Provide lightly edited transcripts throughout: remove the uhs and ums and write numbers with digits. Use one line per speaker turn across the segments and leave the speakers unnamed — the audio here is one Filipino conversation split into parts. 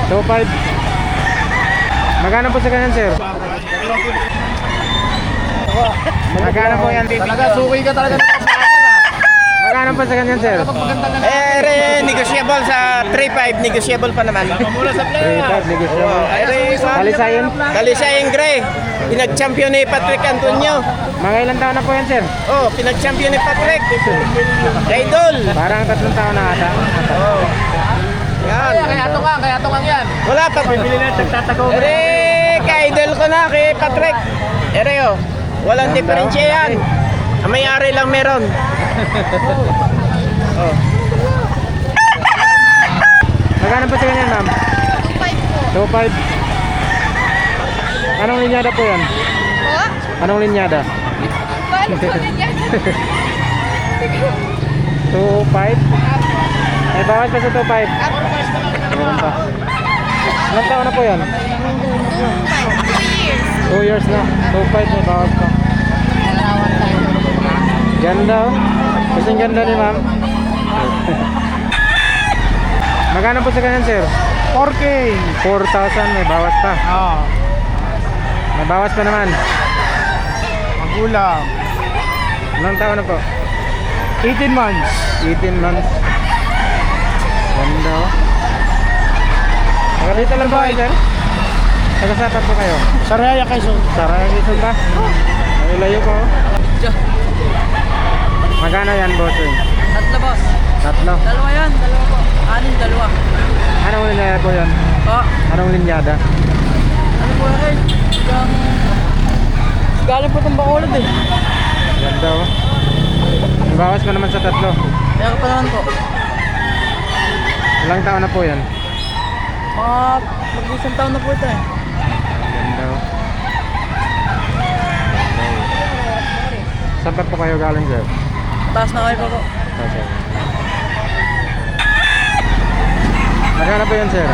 2.5. Magkano po sa ganyan, sir? Magkano po yan?
Talaga, suki ka talaga.
Magkano po sa ganyan, sir?
Negotiable sa 3.5, negotiable pa naman.
3.5, negotiable. Kalisayan?
Kalisayang Gray, pinag-champion ni Patrick Antonio.
Mga ilang taon na po yan, sir?
Oh, pinag-champion ni Patrick. Idol.
Parang 3 taon na ata.
Oh. Yan.
Kaya tungang yan.
Wala pa.
Bibili na, nagtatago.
Ka-idol ko na kay Patrick. Oh. Walang diferensya yan. Ang may-ari lang meron. Oh.
Magkano po sa ganyan, ma'am? 2.5 po. 2.5. Anong linyada po yan? Anong linyada? 2.5? May bawas pa sa 2.5? Meron pa. Ilang taon na po yan? 2 years na. 2.5 may bawas pa. Ganda oh. Kasing ganda ni ma'am. Magkano po sa ganyan, sir?
4K.
4,000 may bawas pa.
Oo.
May bawas pa naman.
Magulang.
Ilang taon na po?
18 months.
18 months. Ganda oh. Taga dito lang ba kayo, sir? Taga-sapat po kayo?
Saraya Quezon.
Sarang Quezon ba? Ay, layo po. Magkano yan, bossing?
Tatlo, boss.
Tatlo.
Dalawa yan, dalawa po. Anin, dalawa.
Anong linyada po yan?
Po.
Anong linyada?
Ano po yan? Yung... Galing po itong Bacolod eh.
Ganda oh. May bawas pa naman sa tatlo.
Kaya pa naman po.
Ilang taon na po yan?
Mga mag-isang taon na po ito eh.
Ganda oh. Saan pa po kayo galing, sir?
Taas na kayo pa po.
Okay. Magkano po yan, sir?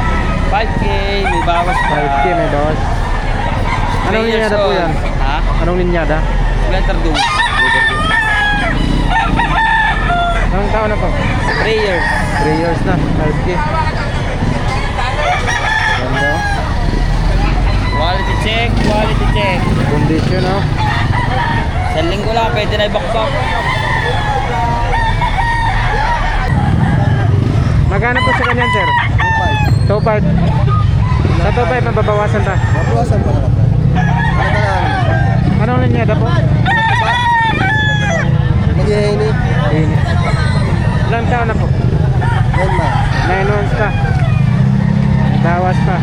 5K, may bawas
5K may bawas. Anong linyada po yan?
Ha?
Anong linyada?
Letter doom.
Anong taon na po?
3 years.
3 years na, 5K. Ganda oh.
Quality check, quality check.
Condition oh.
Sa linggo lang, pwede na i-back-up.
Magkano po sa kanyan, sir? 2.5. 2.5. Sa 2.5 mababawasan ta.
Mabawasan pa naman.
Anong linyada po?
Nag-iini.
Init. Ilang taon na po?
9 months.
9 months pa. Bawas pa.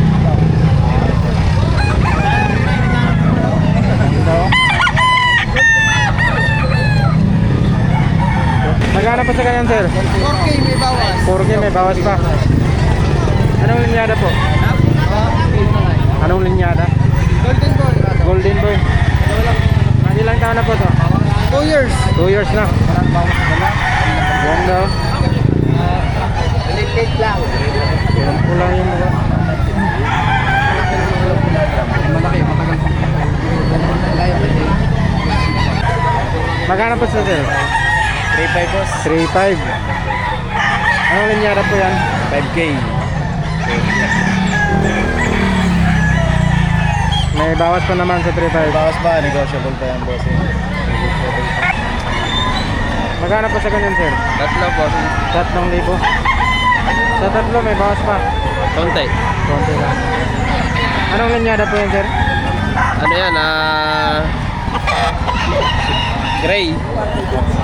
Ito. Magkano po sa kanyan, sir?
4K may bawas.
4K may bawas pa. Anong linyada po? Anong linyada?
Golden Boy.
Golden Boy. Ilang taon na po to?
2 years.
2 years na. Ganda oh.
Late lang.
Yan po lang yung mga.
Malaki, matagal pa. Layo pa din.
Magkano po sa sir?
3.5 boss.
3.5. Anong linyada po yan?
5K.
May bawas pa naman sa 3.5.
Bawas ba? Negotiable pa yan, boss.
Magkano po sa ganyan, sir?
Tatlo boss.
3,000. Sa tatlo may bawas pa.
Konti.
Konti lang. Anong linyada po yan, sir?
Ano yan? Gray.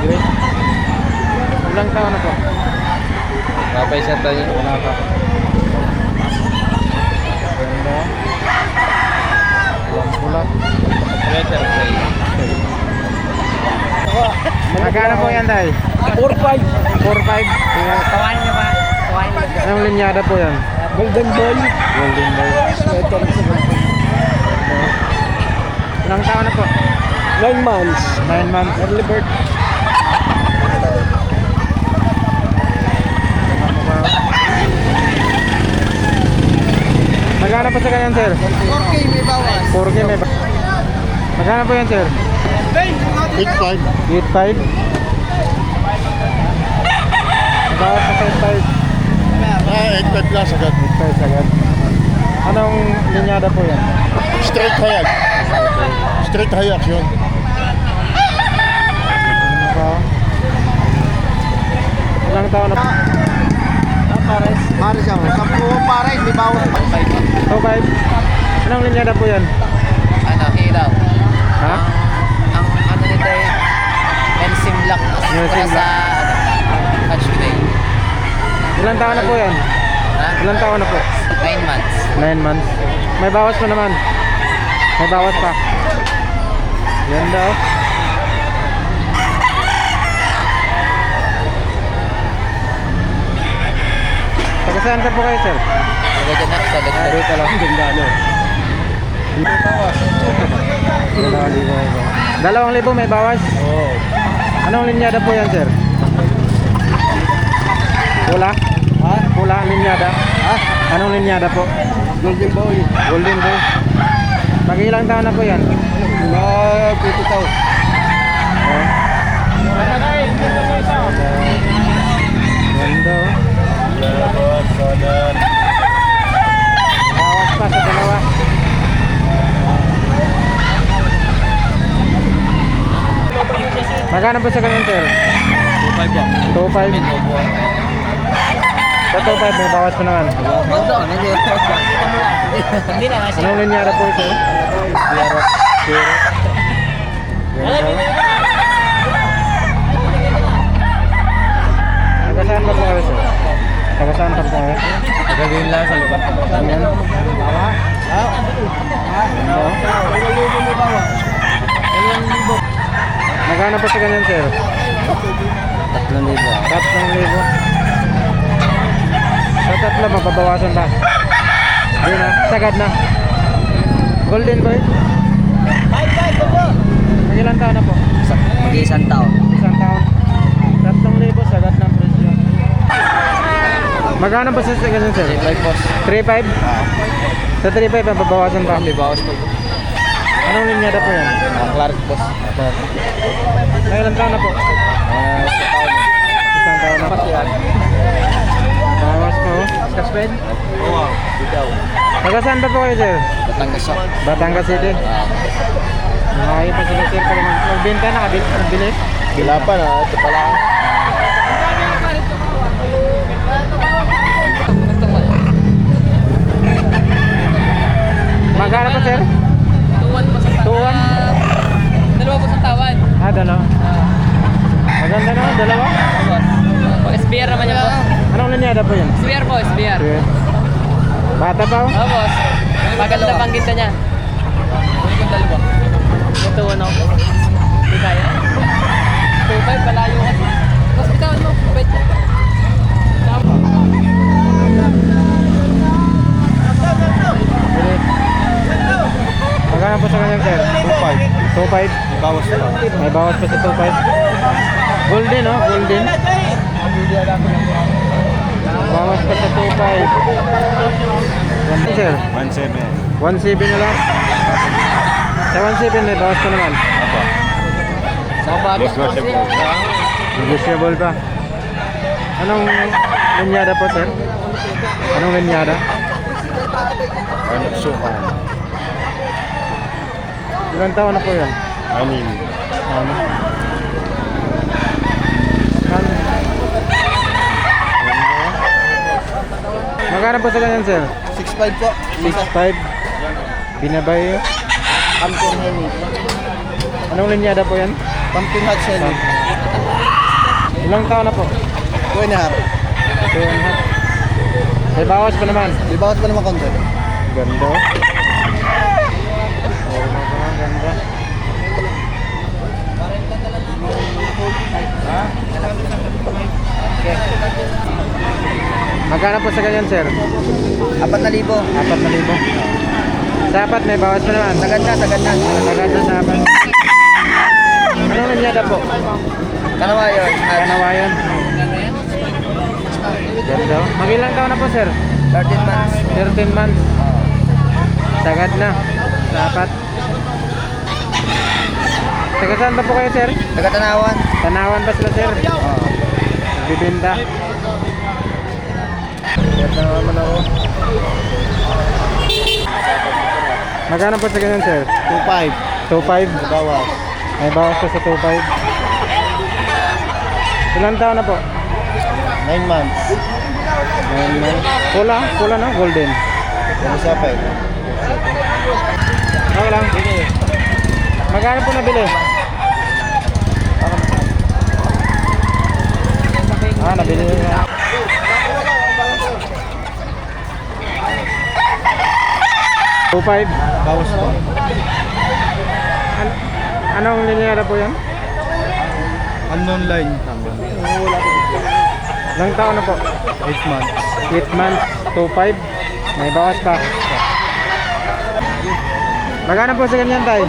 Great. Ilang taon na po?
Papay sa tayo.
Wala pa. Ganda. Walang pula.
Letter gray.
Magkano po yan, tay?
4.5.
4.5.
Kawain niyo ba? Kawain niyo.
Anong linyada po yan?
Golden Boy.
Golden Boy.
Sweater sa
Ilang taon na po?
9 months.
9 months.
Early bird.
Magkano po sa ganyan, sir?
4K may bawas.
4K may ba? Magkano po yan, sir?
8.5.
8.5. Bawat sa 8.5.
8.5 plus agad.
8.5 agad. Anong linyada po yan?
Straight hayag. Straight hayag yun.
Ano ba? Ilang taon na po?
Pares.
Pares ako. 10 pares, di bawas pa.
2.5. Anong linyada po yan?
Ano, ilaw.
Ha?
Ang ano nito ay Nelsim Lock.
Nelsim
Sa Hatch Day.
Ilang taon na po yan?
Ha?
Ilang taon na po?
9 months.
9 months. May bawas pa naman. May bawas pa. Yan daw. Taga saan ka po kayo, sir?
Lagyan na sa lagyan.
Dito lang. Ganda, no? 2,000 may bawas? Oo. Anong linyada po yan, sir? Pula? Ha? Pula, linyada? Ha? Anong linyada po?
Golden boy.
Golden boy. Mag-ilang taon na po yan?
Puto tao.
Oh. Ganda, oh. Bawas pa sa dalawa. Magkano po sa ganyan, sir? 2.5 po. 2.5? Sa 2.5 may bawas pa naman. Anong linyada po, sir? Zero. Taga saan pa po kayo, sir? Taga saan pa po kayo?
Gagawin lang sa lupa.
Ayan. Magkano po sa ganyan, sir?
3,000.
3,000. Sa tatlo, mapabawasan ba? Hindi na, sagad na. Golden boy? Mag-ilang taon na po?
Mag-iisang taon.
Isang taon. 3,000, sagad ng presyo. Magkano po sa ganyan, sir? 3,500? Sa 3,500, mapabawasan ba?
May bawas po.
Anong linyada po yan?
Clark boss.
May ilang taon na po? Isang taon na po. Bawas po.
Kasped? Oo. Ikaw.
Taga saan ba po kayo, sir?
Batangas ako.
Batangas City. Nakakaya pa sila, sir, para magbenta na, nabili.
Wala pa na. Ito pala.
Magkano po, sir?
2-1 po sa tawad.
2-1?
Dalawa po sa tawad.
Ah, dalawa. Maganda na, dalawa.
Po, SBR naman yan, boss.
Anong linyada po yan?
SBR po, SBR.
Yes. Bata pa, oh?
Oo, boss. Maganda pang kita niya. Yung dalawa. Ito, ano? Hindi kaya. 2-5, palayo kasi. Boss, bitawan mo. Wait.
Bilis. Magkano po sa kanyang, sir? 2.5. 2.5?
Bawas pa.
May bawas pa sa 2.5. Golden, oh? Golden. Bawas pa sa 2.5. Ganito, sir?
1.7.
1.7 na lang. Sa 1.7 may bawas pa naman.
Sa bata.
Negotiable pa. Anong linyada po, sir? Anong linyada?
Ano, sukan.
Ilang taon na po yan?
Anim.
Ano? Magkano po sa ganyan, sir?
6.5 po.
6.5. Binabay.
Pumpkin Henny.
Anong linyada po yan?
Pumpkin Hot Henny.
Ilang taon na po?
2.5.
2.5. May bawas pa naman.
Di bawas pa naman konti.
Ganda. Ganda. Magkano po sa ganyan, sir?
4,000.
4,000. Sa apat may bawas pa naman.
Sagad na.
Sagad na sa apat. Anong linyada po?
Kanawayon.
Kanawayan. Ganda. Mag-ilang taon na po, sir?
13 months.
13 months. Sagad na. Sa apat. Taga saan ba po kayo, sir?
Taga-Tanawan.
Tanawan ba sila, sir? Nagbibinda. Ganda naman ako. Magkano po sa ganyan, sir?
2.5.
2.5?
Bawas.
May bawas pa sa 2.5. Ilan taon na po?
9 months.
9 months. Pula na, golden.
Ano sa 5?
Okay lang. Magkano po nabili? Nabili na. $2.5.
Bawas po.
Anong linyada po yan?
Unknown line.
Ilang taon na po?
8 months.
8 months, 2.5. May bawas pa. Magkano po sa ganyan, tay?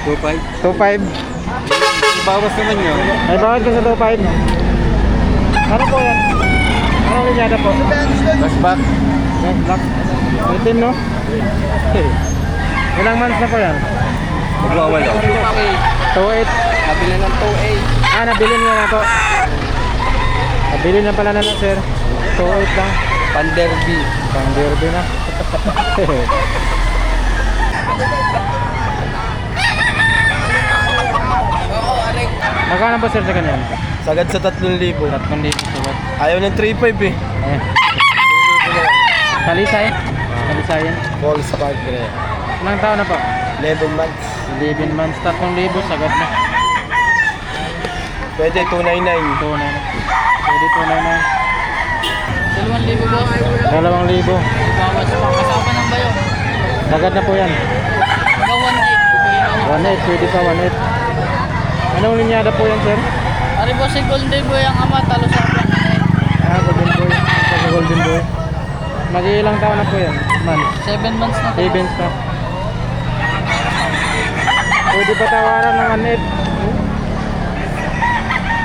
2.5.
2.5.
Bawas naman yun.
May bawas pa sa 2.5. Ano po yan? Anong linyada po?
Flashback.
Yes, black. Itim, no? Ilang months na po yan?
Magwawala.
2.8.
Nabili ng 2A.
Nabili niya na po. Nabili na pala na, sir. 2.8 lang.
Panderby.
Pang derby na. Magkano po, sir, sa ganyan?
Sagad sa 3,000.
3,000 sugat.
Ayaw ng 3.5 eh.
Eh. Talisay? Talisayan.
Full spark gray.
Ilang taon na po?
11 months.
11 months, 3,000 sagad na.
Pwede 299.
2 na. Pwede 2 na.
2,000 boss.
2,000.
Bawas pa. Kasama ng bayo.
Sagad na po yan.
Hanggang 1.8.
1.8, pwede pa 1.8. Anong linyada po yan, sir?
Ari boss, si Golden Boy ang ama. Talo sa plan.
Golden boy. Sa golden boy. Mag-iilang taon na po yan? Man.
7 months na.
7 pa. Pwede pa tawaran ng 1.8.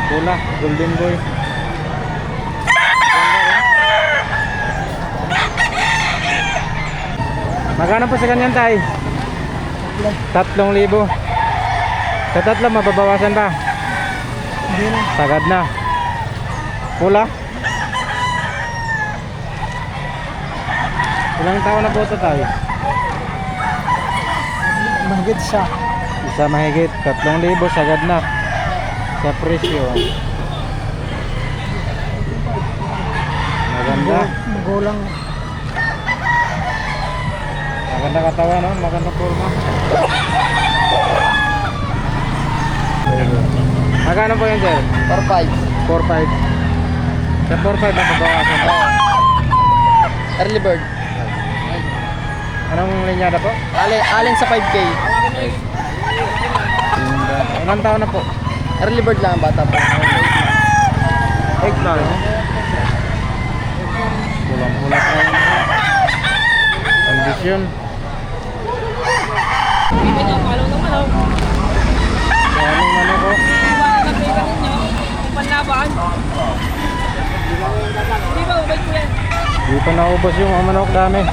Pula, golden boy. Magkano po sa ganyan, tay? 3,000. Sa 3 mababawasan pa? Sagad na. Pula? Ilang taon na po ito, tay?
Mahigit siya.
Isa mahigit, 3,000 sagad na sa presyo. Maganda.
Magulang.
Maganda katawan, no? Maganda forma. Magkano po yun, sir?
4.5.
4.5. Sa 4.5 na babawasan pa.
Early bird.
Anong linyada po?
Alin sa 5K.
Ilang taon na po?
Early bird lang ang bata po.
8 na, no? Pulang-pulang na yun. Kondisyon.
Hindi nyo, follow naman ako.
Kaya anong ano ko?
Nagbigan ninyo, yung panlaban. Di ba, ubay ko yan?
Dito naubos yung manok dami.